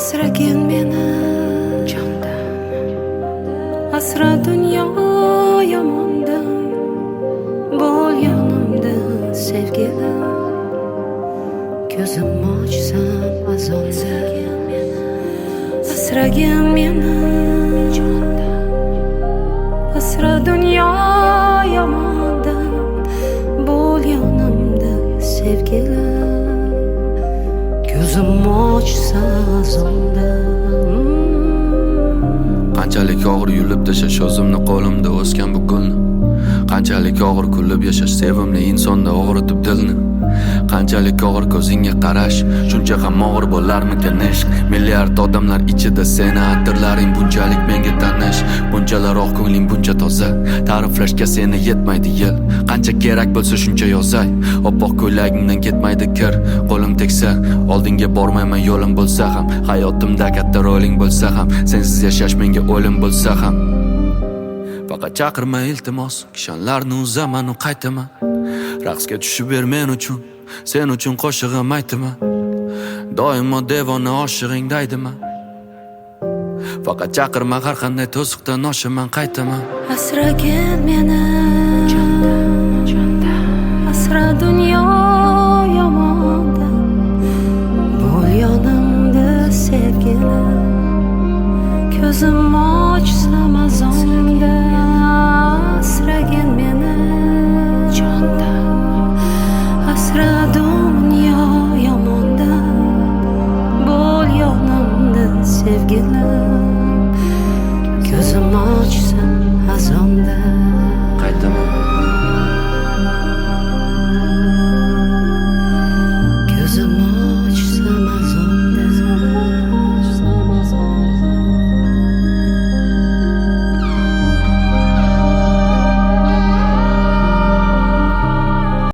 asragin meni jondan, asra dunyo yomondan, bo'l yonimda sevgilim. Ko'zim ochsam azonda, asragin meni jondan, asra dunyo yomondan, bo'l yonimda sevgilim. Ko'zim ochsa azonda. Qanchalik og'ir yulib tashash o'zimni qo'limda o'sgan bu gulni, qanchalik og'ir kulib yashash sevimli insonda og'ritib dilni, qanchalik og'ir ko'zingga qarash shuncha ham og'ir bo'larmikan ishq. Milliard odamlar ichida seni atirlaring bunchalik menga tanish, bunchalar oq ko'ngling buncha toza, ta'riflashga seni yetmaydi yil. Qancha kerak bo'lsa shuncha yozay, oppoq ko'ylagingdan ketmaydi kir. Qo'lim tegsa oldinga bormayman, yo'lim bo'lsa ham, hayotimda katta roling bo'lsa ham, sensiz yashash menga o'lim bo'lsa ham. Faqat chaqirma iltimos, kishanlarni uzaman u qaytaman. Raqsga tushib ber men uchun, sen uchun qo'shig'im aytaman. Doimo devona oshig'ing daydiman. Faqat chaqirma, har qanday to'siqdan oshaman qaytaman. Asragin meni